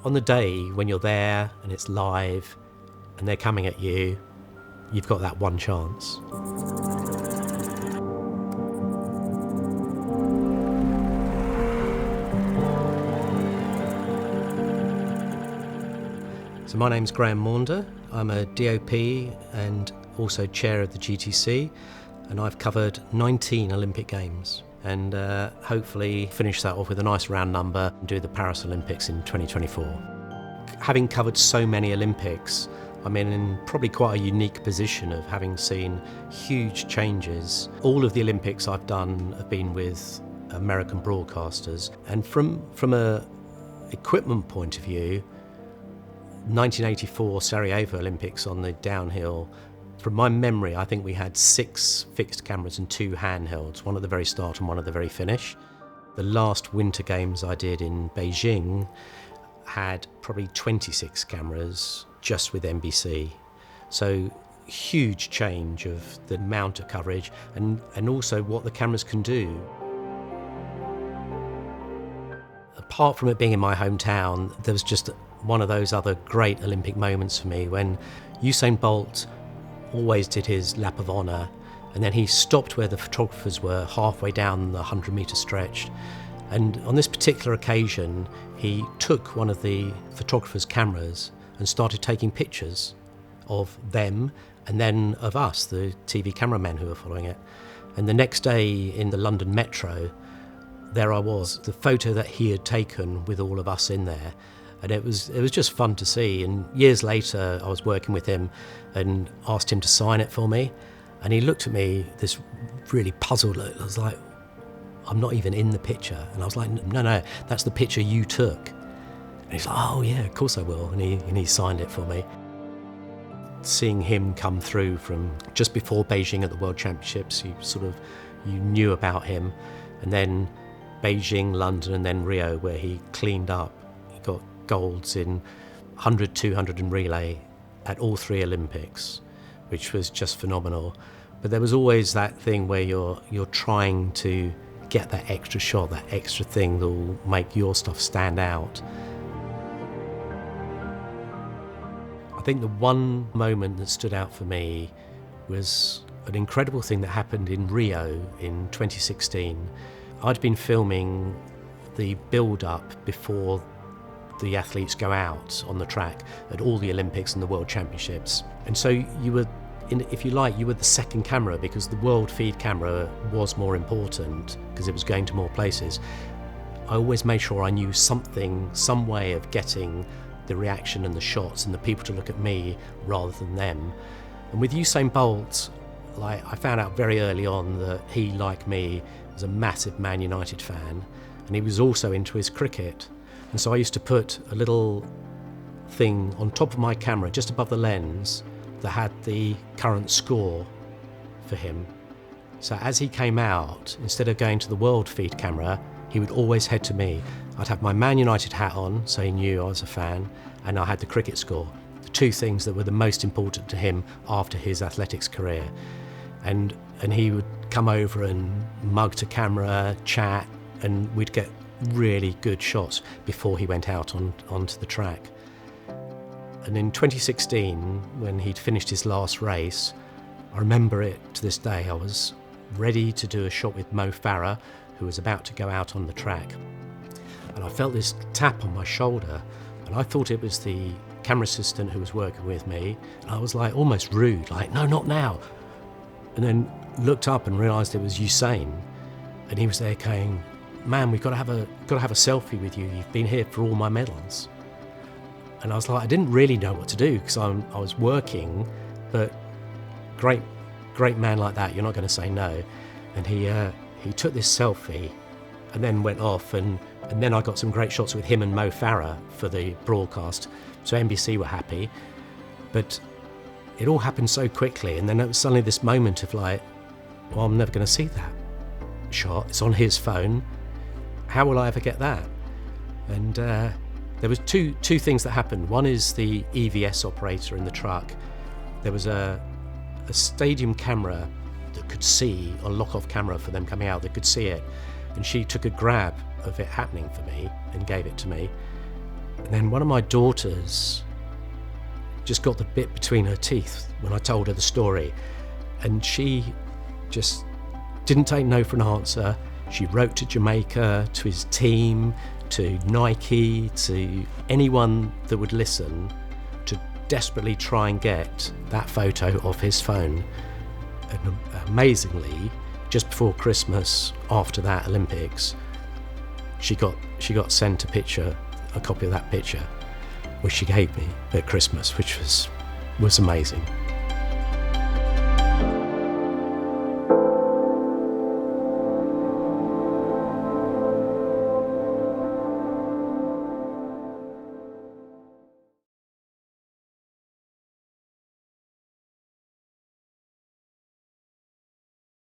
on the day when you're there and it's live and they're coming at you, you've got that one chance. So my name's Maunder. I'm a DoP and also chair of the GTC, and I've covered 19 Olympic Games, and hopefully finish that off with a nice round number and do the Paris Olympics in 2024. Having covered so many Olympics, I'm in probably quite a unique position of having seen huge changes. All of the Olympics I've done have been with American broadcasters, and from a equipment point of view, 1984 Sarajevo Olympics on the downhill, from my memory, I think we had 6 fixed cameras and 2 handhelds, one at the very start and one at the very finish. The last Winter Games I did in Beijing had probably 26 cameras just with NBC. So huge change of the amount of coverage and also what the cameras can do. Apart from it being in my hometown, there was just one of those other great Olympic moments for me when Usain Bolt always did his lap of honour, and then he stopped where the photographers were halfway down the 100-metre stretch. And on this particular occasion, he took one of the photographer's cameras and started taking pictures of them and then of us, the TV cameramen who were following it. And the next day in the London Metro, there I was, the photo that he had taken with all of us in there. And it was just fun to see. And years later, I was working with him and asked him to sign it for me. And he looked at me, this really puzzled look. I was like, I'm not even in the picture. And I was like, no, that's the picture you took. And he's like, oh yeah, of course I will. And he signed it for me. Seeing him come through from just before Beijing at the World Championships, you knew about him. And then Beijing, London, and then Rio, where he cleaned up. He got golds in 100, 200 and relay at all 3 Olympics, which was just phenomenal. But there was always that thing where you're trying to get that extra shot, that extra thing that will make your stuff stand out. I think the one moment that stood out for me was an incredible thing that happened in Rio in 2016. I'd been filming the build-up before the athletes go out on the track at all the Olympics and the World Championships. And so you were, if you like, you were the second camera because the world feed camera was more important because it was going to more places. I always made sure I knew some way of getting the reaction and the shots and the people to look at me rather than them. And with Usain Bolt, I found out very early on that he, like me, was a massive Man United fan, and he was also into his cricket. And so I used to put a little thing on top of my camera, just above the lens, that had the current score for him. So as he came out, instead of going to the world feed camera, he would always head to me. I'd have my Man United hat on, so he knew I was a fan, and I had the cricket score. The 2 things that were the most important to him after his athletics career. And he would come over and mug to camera, chat, and we'd get really good shots before he went out onto the track. And in 2016, when he'd finished his last race, I remember it to this day. I was ready to do a shot with Mo Farah, who was about to go out on the track. And I felt this tap on my shoulder, and I thought it was the camera assistant who was working with me. And I was like almost rude, like, no, not now. And then looked up and realised it was Usain, and he was there going, man, we've got to have a selfie with you. You've been here for all my medals. And I was like, I didn't really know what to do because I was working, but great man like that, you're not going to say no. And he took this selfie and then went off, and then I got some great shots with him and Mo Farah for the broadcast. So NBC were happy, but it all happened so quickly. And then it was suddenly this moment of like, well, I'm never going to see that shot. It's on his phone. How will I ever get that? And there was two things that happened. One is the EVS operator in the truck. There was a stadium camera that could see, a lock-off camera for them coming out, that could see it. And she took a grab of it happening for me and gave it to me. And then one of my daughters just got the bit between her teeth when I told her the story, and she just didn't take no for an answer. She wrote to Jamaica, to his team, to Nike, to anyone that would listen, to desperately try and get that photo off his phone. And amazingly, just before Christmas, after that Olympics, she got sent a copy of that picture, which she gave me at Christmas, which was amazing.